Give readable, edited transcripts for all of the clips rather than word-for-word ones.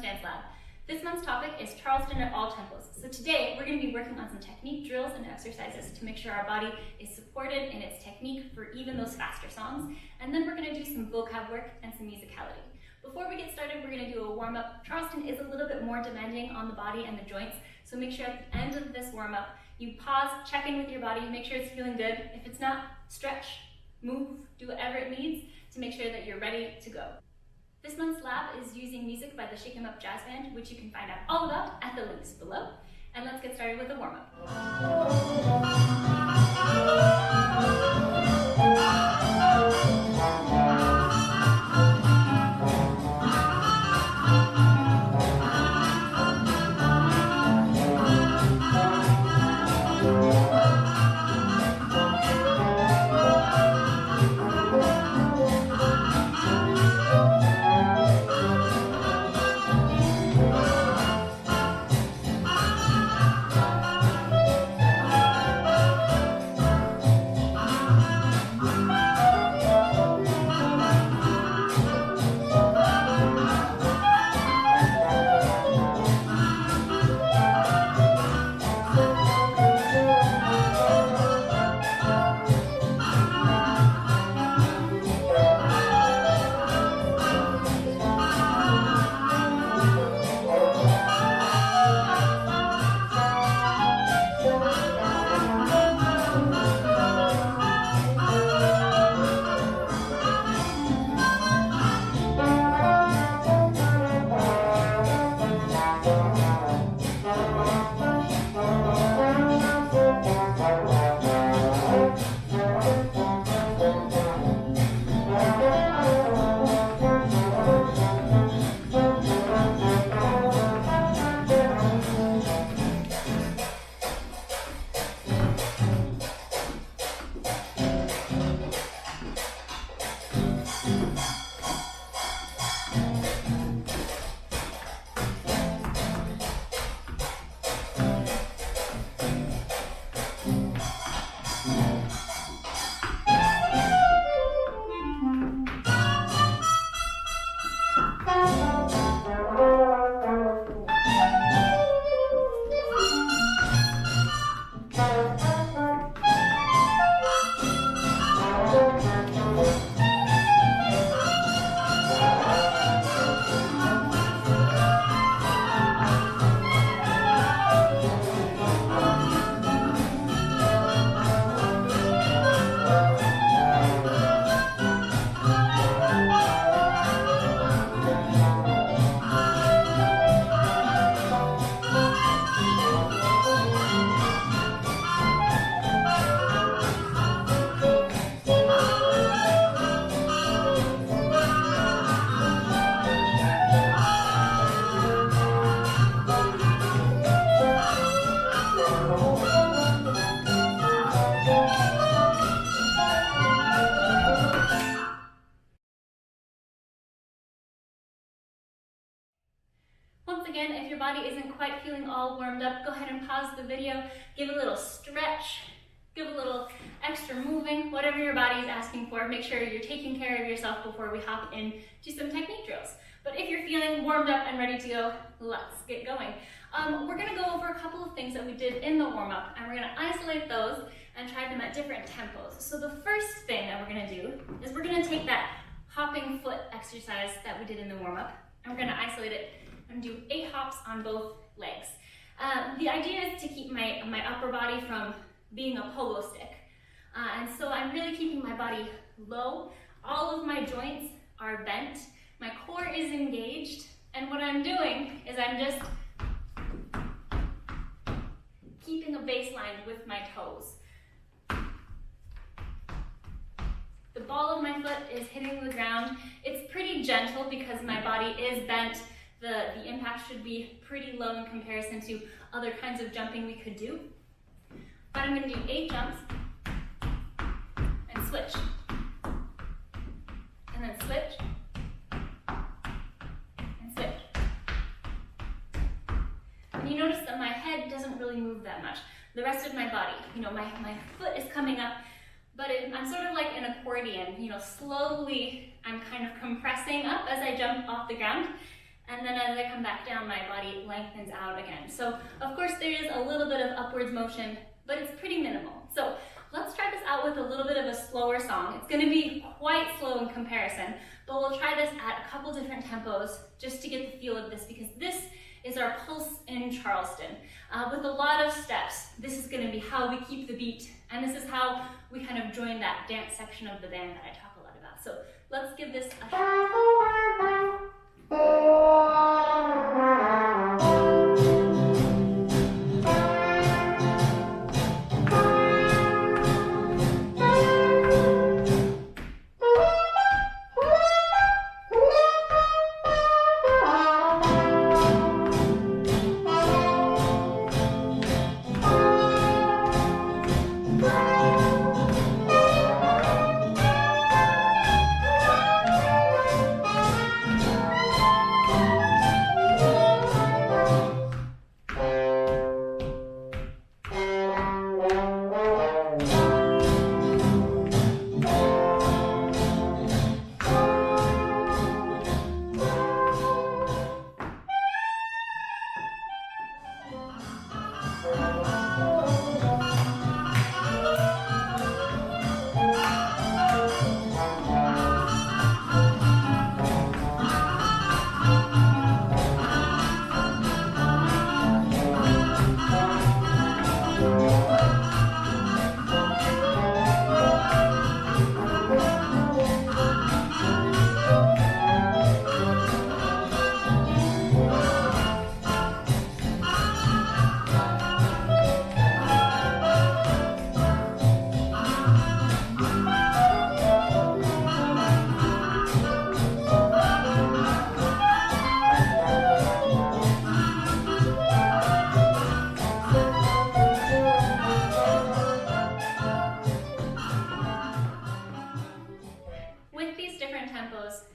month's dance lab. This month's topic is Charleston at all tempos. So today we're going to be working on some technique drills and exercises to make sure our body is supported in its technique for even those faster songs. And then we're going to do some vocab work and some musicality. Before we get started, we're going to do a warm-up. Charleston is a little bit more demanding on the body and the joints, so make sure at the end of this warm-up, you pause, check in with your body, make sure it's feeling good. If it's not, stretch, move, do whatever it needs to make sure that you're ready to go. This month's lab is using music by the Shake 'Em Up Jazz Band, which you can find out all about at the links below. And let's get started with the warm-up. Once again, if your body isn't quite feeling all warmed up, go ahead and pause the video, give a little stretch, give a little extra moving, whatever your body is asking for. Make sure you're taking care of yourself before we hop into some technique drills. But if you're feeling warmed up and ready to go, let's get going. We're going to go over a couple of things that we did in the warm-up, and we're going to isolate those and try them at different tempos. So the first thing that we're going to do is we're going to take that hopping foot exercise that we did in the warm-up, and we're going to isolate it and do 8 hops on both legs. The idea is to keep my upper body from being a pogo stick. And so I'm really keeping my body low. All of my joints are bent. My core is engaged. And what I'm doing is I'm just keeping a baseline with my toes. The ball of my foot is hitting the ground. It's pretty gentle because my body is bent. The impact should be pretty low in comparison to other kinds of jumping we could do. But I'm going to do 8 jumps and switch. And then switch. And switch. And you notice that my head doesn't really move that much. The rest of my body, my foot is coming up, but I'm sort of like an accordion. Slowly I'm kind of compressing up as I jump off the ground. and then as I come back down, my body lengthens out again. So of course there is a little bit of upwards motion, but it's pretty minimal. So let's try this out with a little bit of a slower song. It's going to be quite slow in comparison, but we'll try this at a couple different tempos just to get the feel of this, because this is our pulse in Charleston. With a lot of steps, this is going to be how we keep the beat, and this is how we kind of join that dance section of the band that I talk a lot about. So let's give this a shot.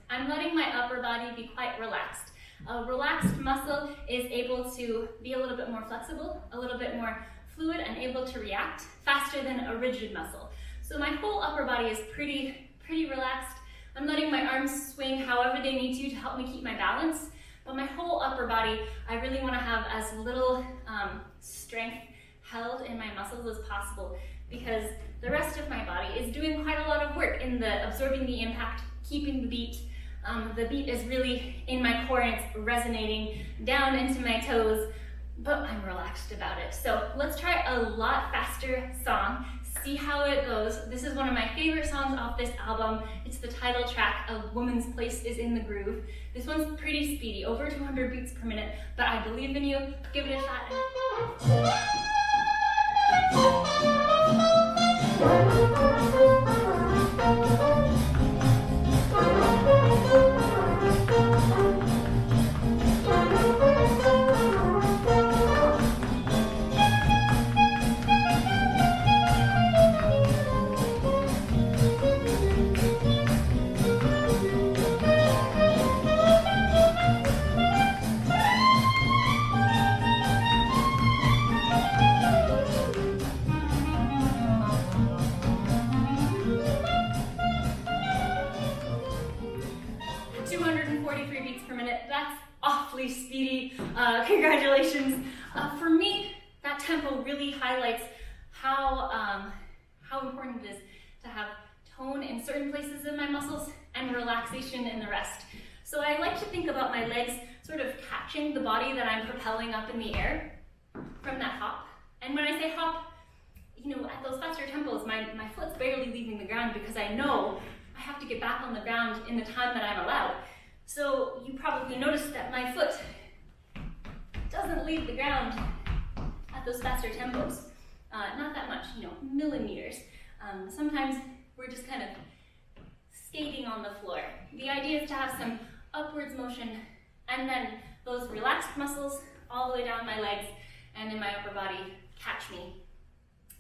I'm letting my upper body be quite relaxed. A relaxed muscle is able to be a little bit more flexible, a little bit more fluid, and able to react faster than a rigid muscle. So my whole upper body is pretty relaxed. I'm letting my arms swing however they need to help me keep my balance. But my whole upper body, I really want to have as little strength held in my muscles as possible, because the rest of my body is doing quite a lot of work in the absorbing the impact, keeping the beat. The beat is really in my core and it's resonating down into my toes, but I'm relaxed about it. So let's try a lot faster song, see how it goes. This is one of my favorite songs off this album. It's the title track, A Woman's Place is in the Groove. This one's pretty speedy, over 200 beats per minute, but I believe in you. Give it a shot. 243 beats per minute. That's awfully speedy. Congratulations. For me, that tempo really highlights how important it is to have tone in certain places in my muscles and relaxation in the rest. So I like to think about my legs sort of catching the body that I'm propelling up in the air from that hop. And when I say hop, you know, at those faster tempos, my foot's barely leaving the ground because I know I have to get back on the ground in the time that I'm allowed. So you probably noticed that my foot doesn't leave the ground at those faster tempos. Not that much, you know, millimeters. Sometimes we're just kind of skating on the floor. The idea is to have some upwards motion and then those relaxed muscles all the way down my legs and in my upper body catch me,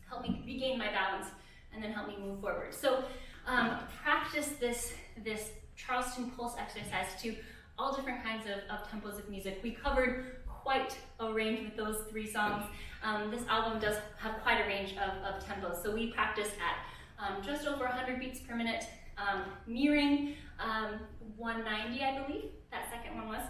help me regain my balance, and then help me move forward. So practice this Charleston pulse exercise to all different kinds of tempos of music. We covered quite a range with those 3 songs. This album does have quite a range of tempos. So we practiced at just over 100 beats per minute, mirroring 190, I believe, that second one was.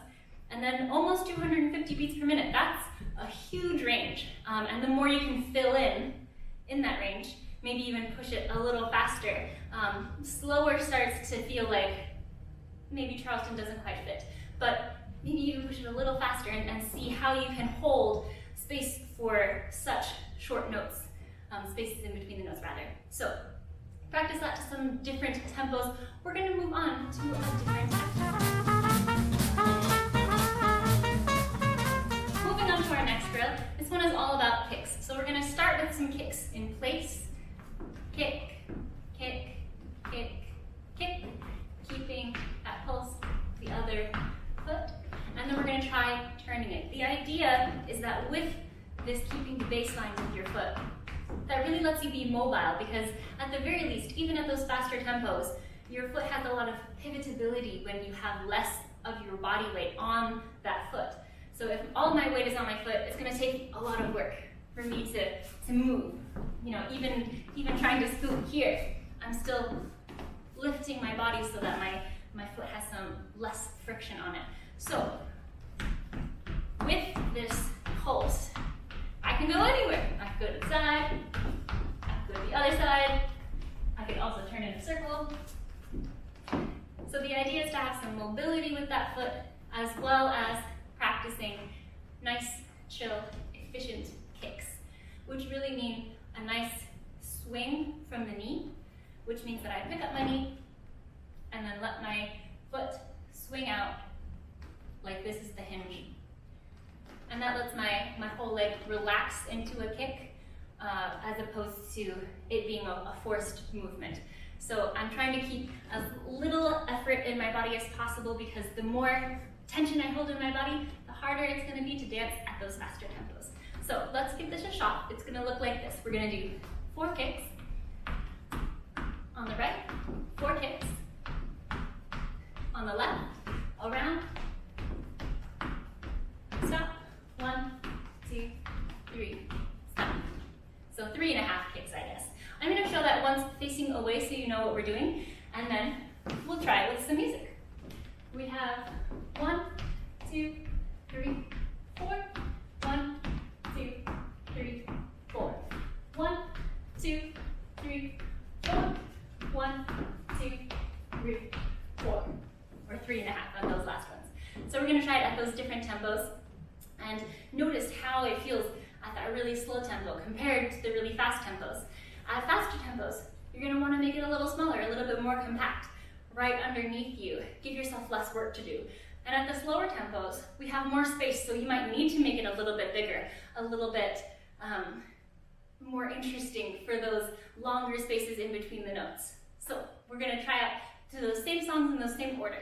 and then almost 250 beats per minute. That's a huge range. And the more you can fill in that range, maybe even push it a little faster. Slower starts to feel like maybe Charleston doesn't quite fit, but maybe you can push it a little faster and see how you can hold space for such short notes, spaces in between the notes rather. So practice that to some different tempos. We're going to move on to a different tempo. Moving on to our next drill, this one is all about kicks. So we're going to start with some kicks in place, kick, kick, kick, kick, keeping that pulse the other foot, and then we're going to try turning it. The idea is that with this keeping the baseline with your foot, that really lets you be mobile, because at the very least, even at those faster tempos, your foot has a lot of pivotability when you have less of your body weight on that foot. So if all my weight is on my foot, it's going to take a lot of work for me to move. You know, even trying to scoot here, I'm still lifting my body so that my foot has some less friction on it. So with this pulse, I can go anywhere. I can go to the side, I can go to the other side, I could also turn in a circle. So the idea is to have some mobility with that foot, as well as practicing nice, chill, efficient kicks, which really mean a nice swing from the knee, which means that I pick up my knee and then let my foot swing out like this is the hinge. And that lets my whole leg relax into a kick, as opposed to it being a forced movement. So I'm trying to keep as little effort in my body as possible, because the more tension I hold in my body, the harder it's going to be to dance at those faster tempos. So let's give this a shot. It's going to look like this. We're going to do 4 kicks on the right, 4 kicks on the left, around, stop, 1, 2, 3, stop. So 3.5 kicks, I guess. I'm going to show that once facing away so you know what we're doing, and then we'll try it with some music. We have 1, 2, 3, 4, 1, 2, 3, 4. 1, 2, 3, 4, 1, 2, 3, 4. Or 3.5 on those last ones. So we're going to try it at those different tempos, and notice how it feels at that really slow tempo compared to the really fast tempos. At faster tempos, you're going to want to make it a little smaller, a little bit more compact, right underneath you. Give yourself less work to do. And at the slower tempos, we have more space, so you might need to make it a little bit bigger, a little bit more interesting for those longer spaces in between the notes. So we're going to try out to those same songs in the same order.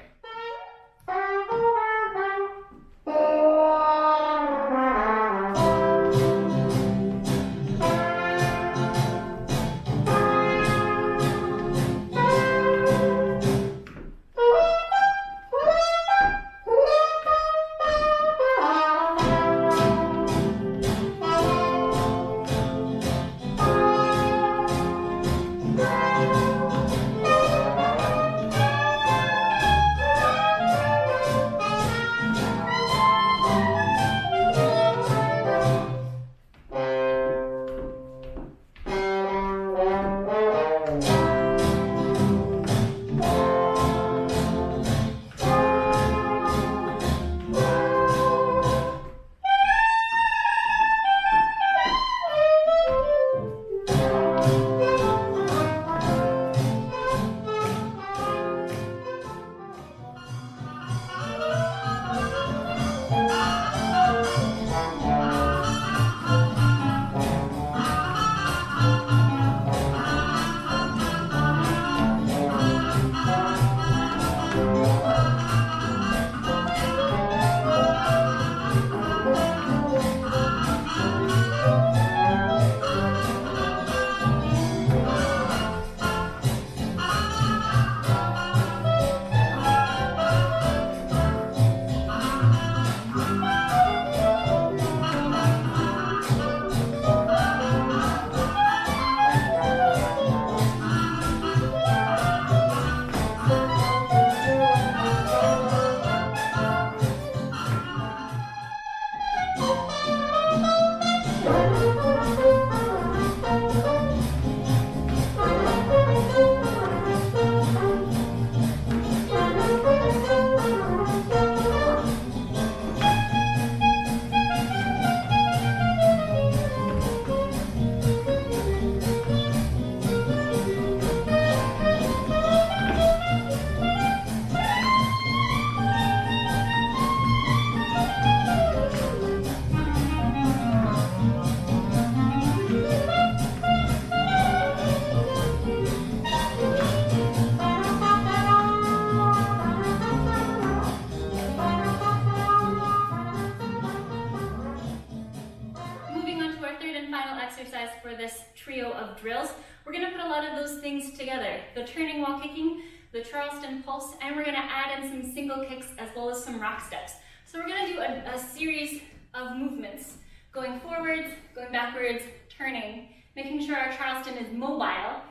exercise for this trio of drills. We're gonna put a lot of those things together. The turning while kicking, the Charleston pulse, and we're gonna add in some single kicks as well as some rock steps. So we're gonna do a series of movements, going forwards, going backwards, turning, making sure our Charleston is mobile,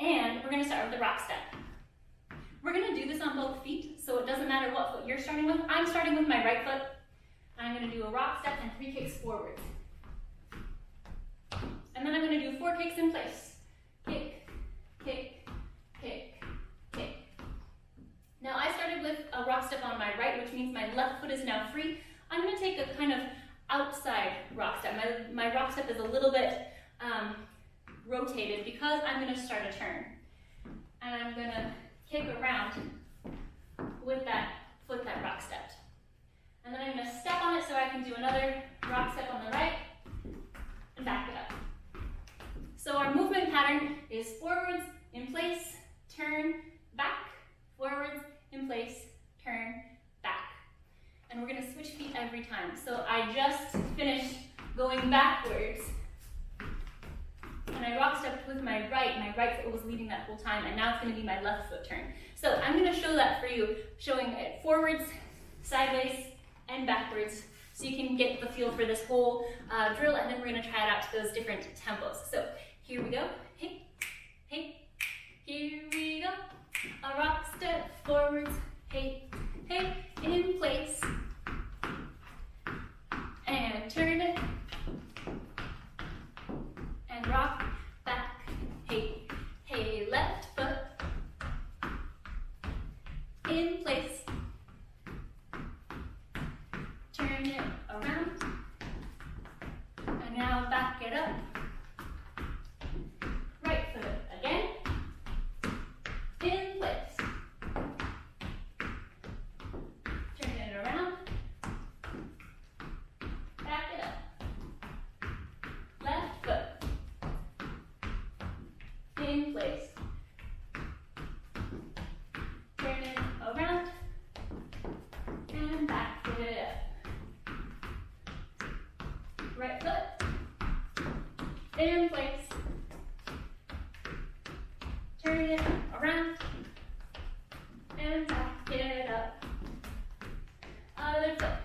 and we're gonna start with the rock step. We're gonna do this on both feet, so it doesn't matter what foot you're starting with. I'm starting with my right foot. I'm gonna do a rock step and 3 kicks forwards. And then I'm gonna do 4 kicks in place. Kick, kick, kick, kick. Now I started with a rock step on my right, which means my left foot is now free. I'm gonna take a kind of outside rock step. My rock step is a little bit rotated because I'm gonna start a turn. And I'm gonna kick around with that foot that rock stepped. And then I'm gonna step on it so I can do another rock step on the right and back it up. So our movement pattern is forwards, in place, turn, back, forwards, in place, turn, back. And we're gonna switch feet every time. So I just finished going backwards and I rock stepped with my right foot was leading that whole time, and now it's gonna be my left foot turn. So I'm gonna show that for you, showing it forwards, sideways, and backwards, so you can get the feel for this whole drill, and then we're gonna try it out to those different tempos. So here we go, hey, hey, here we go. A rock step forwards, hey, hey, in place, and turn it, and rock back, hey, hey, left foot, in place, turn it around, and now back it up, right foot again, in place, turn it around, back it up, left foot, in place, turn it around, and back it up. Right foot, in place, turn it around, and back it up. Other foot,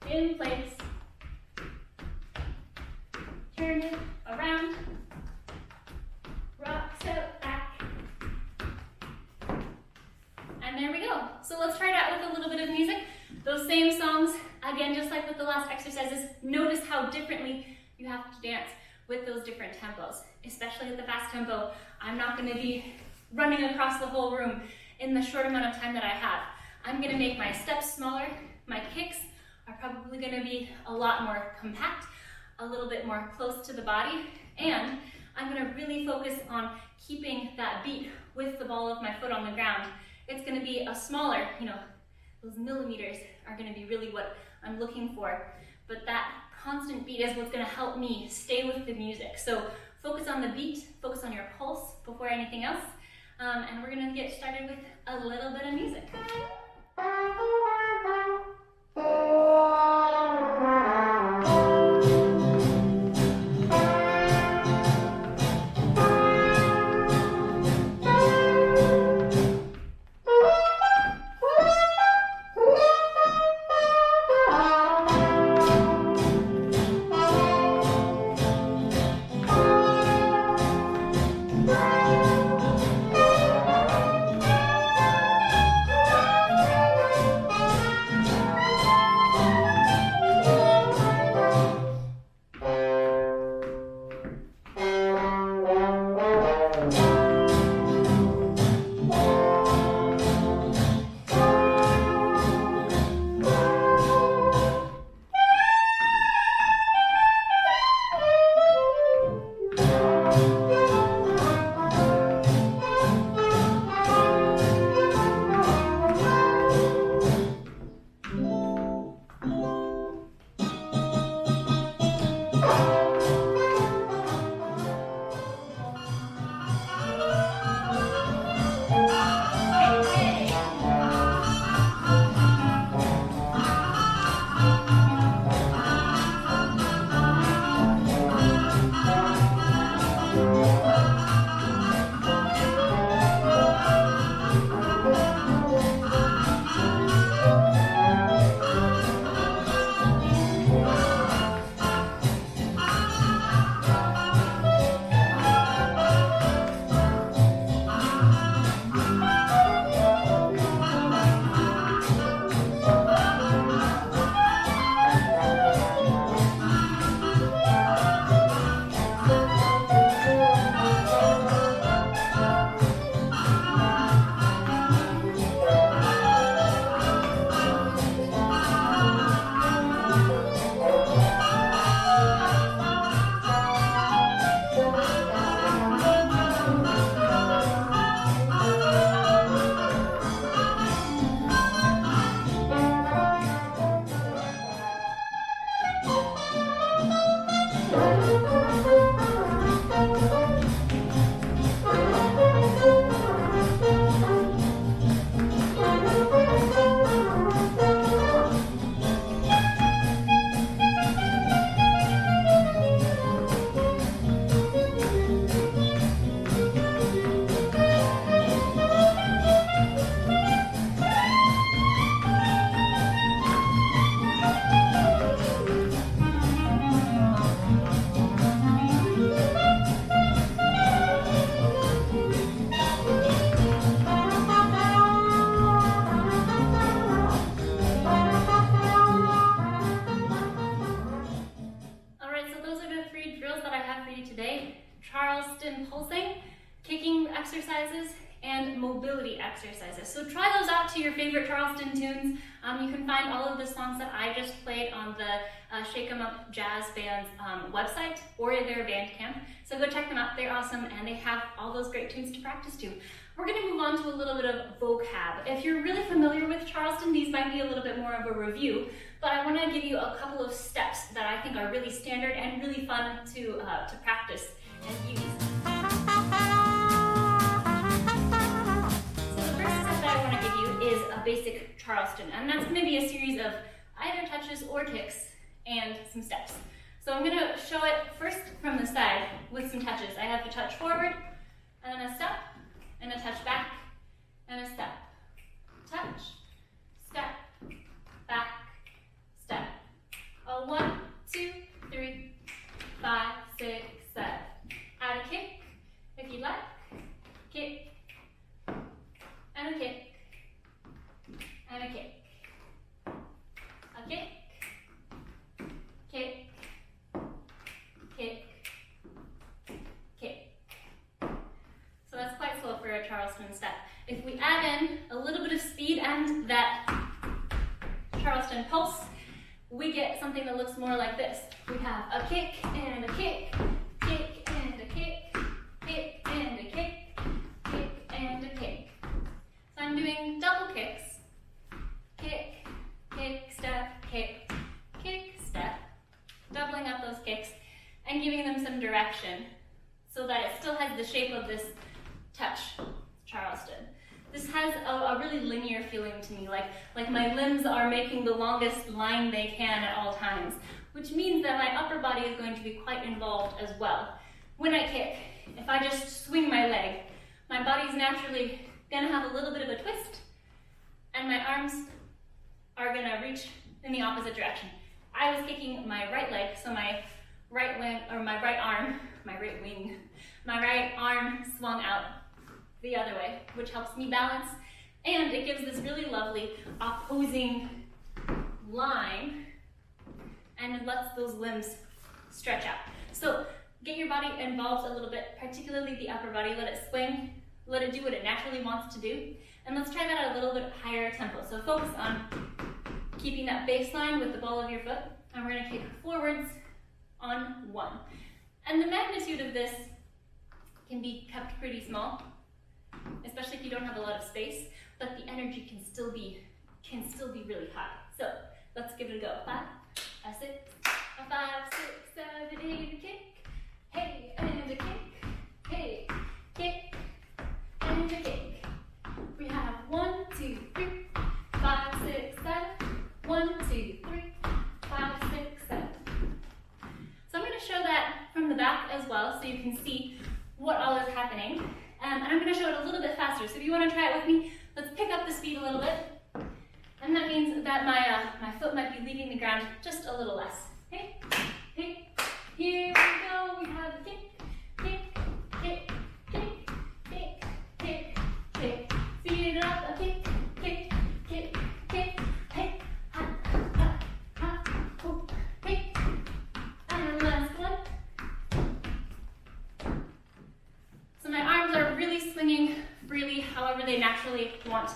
in place, turn it around, rock step back, and there we go. So let's try it out with a little bit of music. Those same songs, again, just like with the last exercises, notice how differently you have to dance with those different tempos, especially at the fast tempo. I'm not gonna be running across the whole room in the short amount of time that I have. I'm gonna make my steps smaller. My kicks are probably gonna be a lot more compact, a little bit more close to the body, and I'm gonna really focus on keeping that beat with the ball of my foot on the ground. It's gonna be a smaller, those millimeters are gonna be really what I'm looking for. But that constant beat is what's gonna help me stay with the music. So focus on the beat, focus on your pulse before anything else. And we're gonna get started with a little bit of music. Charleston pulsing, kicking exercises, and mobility exercises. So try those out to your favorite Charleston tunes. You can find all of the songs that I just played on the Shake 'em Up Jazz Band's website or their Bandcamp. So go check them out, they're awesome, and they have all those great tunes to practice to. We're gonna move on to a little bit of vocab. If you're really familiar with Charleston, these might be a little bit more of a review, but I wanna give you a couple of steps that I think are really standard and really fun to practice and use. A basic Charleston, and that's going to be a series of either touches or kicks and some steps. So I'm going to show it first from the side with some touches. I have to touch forward, and then a step, and a touch back, and a step. Touch, step, back, step. A 1, 2, 3, 5, 6, 7. Add a kick, if you'd like. Kick, and a kick. And a kick, a kick, kick, kick, kick. So that's quite slow for a Charleston step. If we add in a little bit of speed and that Charleston pulse, we get something that looks more like this. We have a kick and a kick, kick and a kick, kick and a kick, kick and a kick. So I'm doing double kicks. Kick, kick, step, kick, kick, step. Doubling up those kicks and giving them some direction so that it still has the shape of this touch Charleston. This has a really linear feeling to me, like my limbs are making the longest line they can at all times, which means that my upper body is going to be quite involved as well. When I kick, if I just swing my leg, my body's naturally gonna have a little bit of a twist, and my arms are gonna reach in the opposite direction. I was kicking my right leg, so my right wing, or my right arm, my right arm swung out the other way, which helps me balance, and it gives this really lovely opposing line, and it lets those limbs stretch out. So get your body involved a little bit, particularly the upper body, let it swing, let it do what it naturally wants to do, and let's try that at a little bit higher tempo. So focus on keeping that baseline with the ball of your foot, and we're going to kick forwards on 1. And the magnitude of this can be kept pretty small, especially if you don't have a lot of space, but the energy can still be really high. So let's give it a go. 5, a 6, a 5, 6, 7, 8, a kick, hey, and a kick, hey, kick, and a kick. We have 1, 2, 3, 5, 6, 7. 1, 2, 3, 5, 6, 7. So I'm going to show that from the back as well, so you can see what all is happening. And I'm going to show it a little bit faster. So if you want to try it with me, let's pick up the speed a little bit. And that means that my foot might be leaving the ground just a little less. Okay? Okay. Here we go. We have a kick, kick, kick, kick, kick, kick, kick. Speed it up. A kick, kick, kick, kick. Hey. And last one. So my arms are really swinging freely, however they naturally want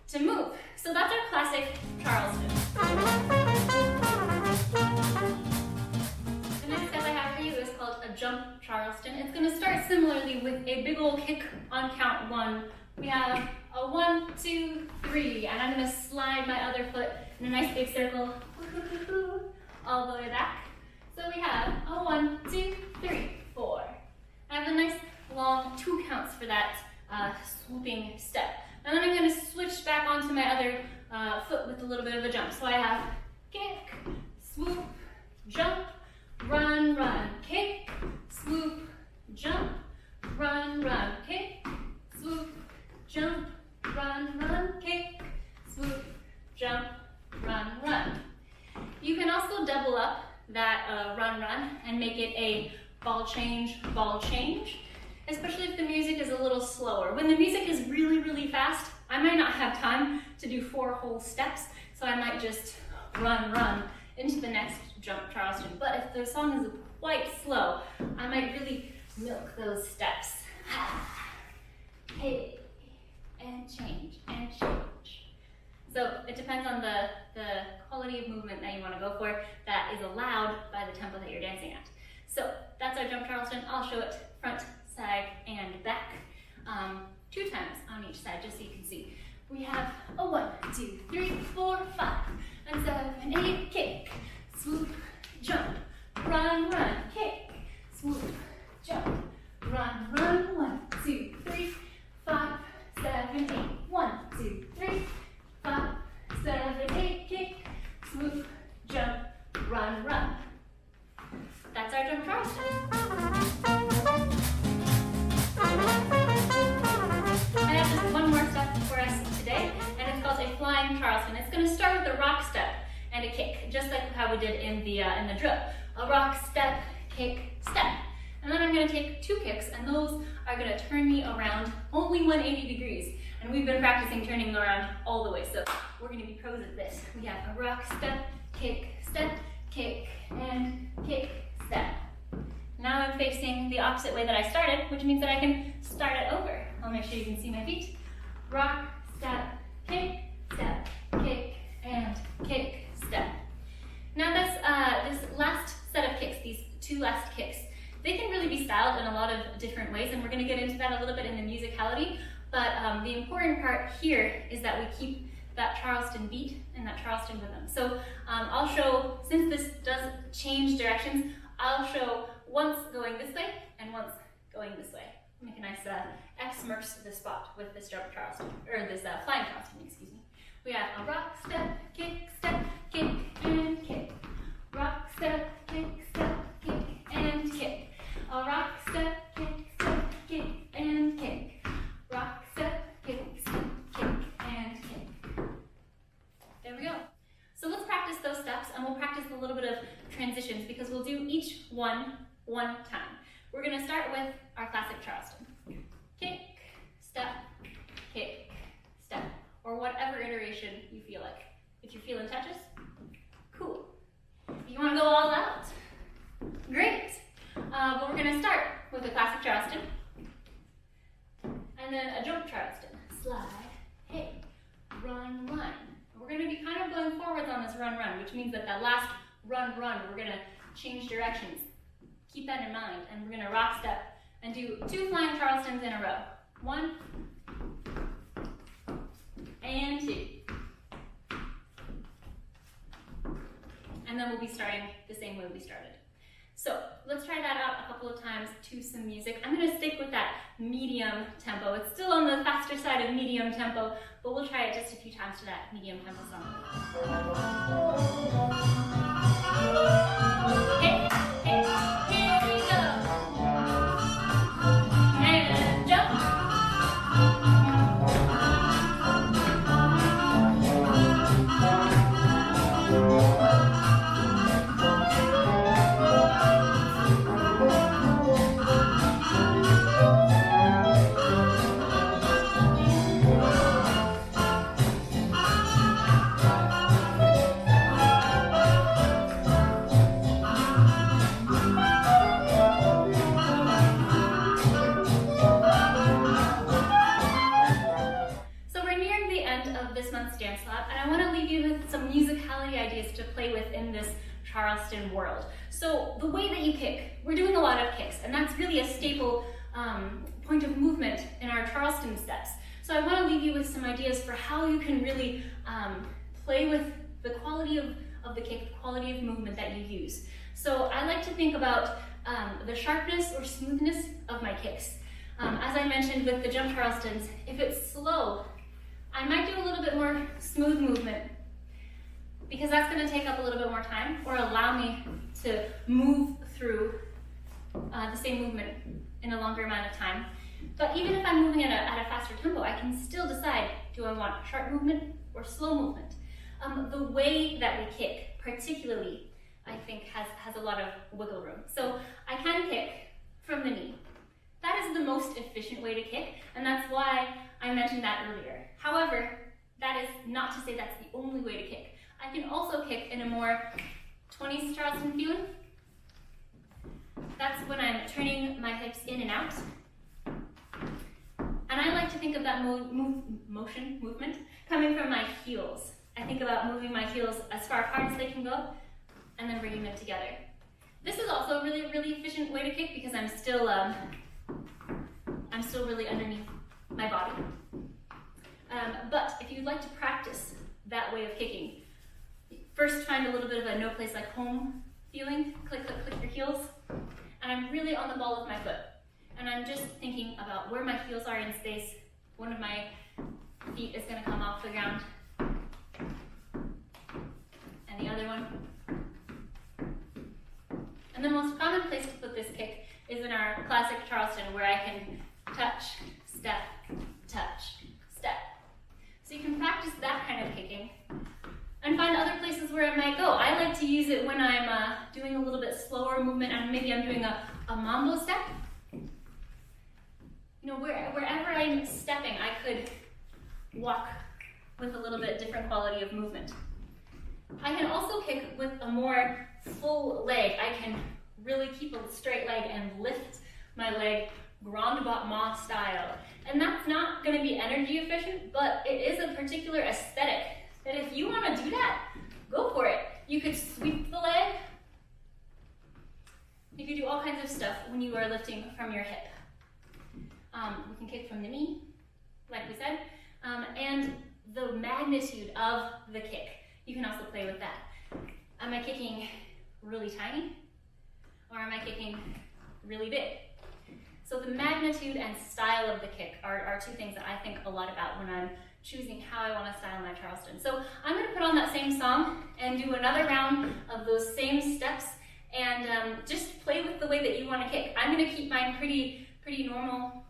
to move. So that's our classic Charleston. The next step I have for you is called a jump Charleston. It's going to start similarly with a big old kick on count 1. We have a 1, 2, 3, and I'm going to slide my other foot in a nice big circle all the way back. So we have a 1, 2, 3, 4. I have a nice long 2 counts for that swooping step. And then I'm going to switch back onto my other foot with a little bit of a jump. So I have kick, swoop, jump, run, run, kick, swoop, jump, run, run, kick, swoop, jump, run, run, kick, swoop, jump, run, run. You can also double up that run, run and make it a ball change, especially if the music is a little slower. When the music is really, really fast, I might not have time to do 4 whole steps, so I might just run, run into the next jump Charleston. But if the song is quite slow, I might really milk those steps. Hey, and change, and change. So it depends on the quality of movement that you want to go for that is allowed by the tempo that you're dancing at. So that's our jump Charleston. I'll show it front, side, and back 2 times on each side, just so you can see. We have a 1, 2, 3, 4, 5, and 7, 8, kick, swoop, jump, run, run, kick, swoop, jump, run, run, 1, 2, 3, 5, 7, 8, 1, 2, 3, 5, 7, 8, kick, swoop, jump, run, run. That's our jump Charleston. I have just one more step for us today, and it's called a flying Charleston. It's going to start with a rock step and a kick, just like how we did in the drill. A rock step, kick, step. And then I'm going to take 2 kicks, and those are going to turn me around only 180 degrees. And we've been practicing turning around all the way, so we're going to be pros at this. We have a rock step, kick, and kick, step. Now I'm facing the opposite way that I started, which means that I can start it over. I'll make sure you can see my feet. Rock, step, kick, and kick, step. Now this last set of kicks, these 2 last kicks, they can really be styled in a lot of different ways, and we're going to get into that a little bit in the musicality, but the important part here is that we keep that Charleston beat and that Charleston rhythm. So I'll show, since this does change directions, I'll show once going this way and once going this way. Make a nice X marks the spot with this jump Charleston, or this flying Charleston, excuse me. We have a rock, step, kick, and kick. Rock, step, kick, and kick. A rock, step, kick, and kick. Rock, step, kick, and kick. There we go. So let's practice those steps, and we'll practice a little bit of transitions because we'll do each one time. We're going to start with our classic Charleston. Kick, step, or whatever iteration you feel like. If you're feeling touches, cool. If you want to go all out, great. But we're going to start with a classic Charleston, and then a jump Charleston. Slide, hey, run, run. We're going to be kind of going forwards on this run, which means that last run, we're going to change directions. Keep that in mind, and we're going to rock step and do 2 flying Charlestons in a row. 1 and 2. And then we'll be starting the same way we started. So let's try that out a couple of times to some music. I'm going to stick with that medium tempo. It's still on the faster side of medium tempo, but we'll try it just a few times to that medium tempo song. Hey, hey, here we go. And jump. Charleston world. So the way that you kick, we're doing a lot of kicks, and that's really a staple point of movement in our Charleston steps. So I want to leave you with some ideas for how you can really play with the quality of the kick, the quality of movement that you use. So I like to think about the sharpness or smoothness of my kicks. As I mentioned with the jump Charlestons, if it's slow, I might do a little bit more smooth movement, because that's going to take up a little bit more time or allow me to move through the same movement in a longer amount of time. But even if I'm moving at a faster tempo, I can still decide, do I want sharp movement or slow movement? The way that we kick, particularly, I think has a lot of wiggle room. So I can kick from the knee. That is the most efficient way to kick, and that's why I mentioned that earlier. However, that is not to say that's the only way to kick. I can also kick in a more 20s Charleston feeling. That's when I'm turning my hips in and out. And I like to think of that movement coming from my heels. I think about moving my heels as far apart as they can go and then bringing them together. This is also a really, really efficient way to kick because I'm still really underneath my body. But if you'd like to practice that way of kicking, first find a little bit of a no place like home feeling. Click, click, click your heels. And I'm really on the ball of my foot. And I'm just thinking about where my heels are in space. One of my feet is going to come off the ground. And the other one. And the most common place to put this kick is in our classic Charleston, where I can touch, step, touch, step. So you can practice that kind of kicking and find other places where it might go. I like to use it when I'm doing a little bit slower movement, and maybe I'm doing a mambo step. You know, wherever I'm stepping, I could walk with a little bit different quality of movement. I can also kick with a more full leg. I can really keep a straight leg and lift my leg grand battement style. And that's not going to be energy efficient, but it is a particular aesthetic that if you want to do that, go for it. You could sweep the leg. You could do all kinds of stuff when you are lifting from your hip. We can kick from the knee, like we said, and the magnitude of the kick. You can also play with that. Am I kicking really tiny, or am I kicking really big? So the magnitude and style of the kick are two things that I think a lot about when I'm choosing how I want to style my Charleston. So I'm going to put on that same song and do another round of those same steps, and just play with the way that you want to kick. I'm going to keep mine pretty normal,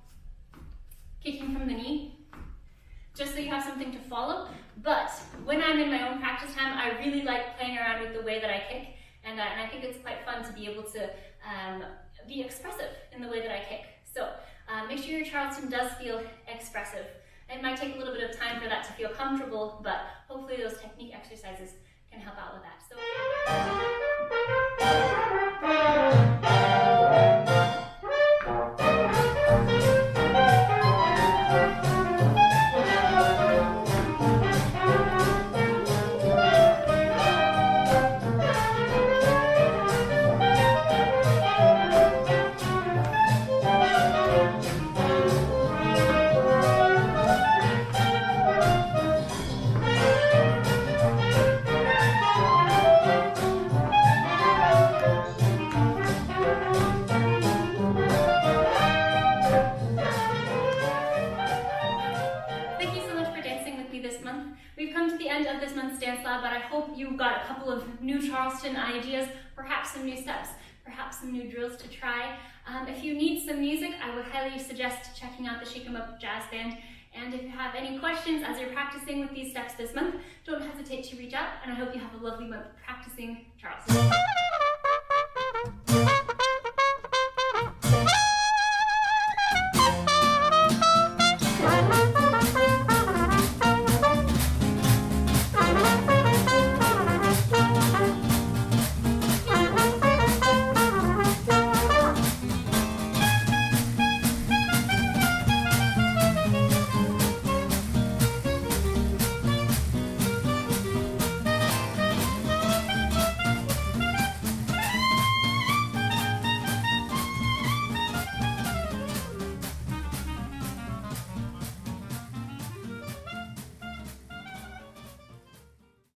kicking from the knee, just so you have something to follow. But when I'm in my own practice time, I really like playing around with the way that I kick, and I think it's quite fun to be able to be expressive in the way that I kick. So make sure your Charleston does feel expressive. It might take a little bit of time for that to feel comfortable, but hopefully those technique exercises can help out with that. We've come to the end of this month's Dance Lab, but I hope you got a couple of new Charleston ideas, perhaps some new steps, perhaps some new drills to try. If you need some music, I would highly suggest checking out the Shake 'em Up Jazz Band. And if you have any questions as you're practicing with these steps this month, don't hesitate to reach out, and I hope you have a lovely month practicing Charleston.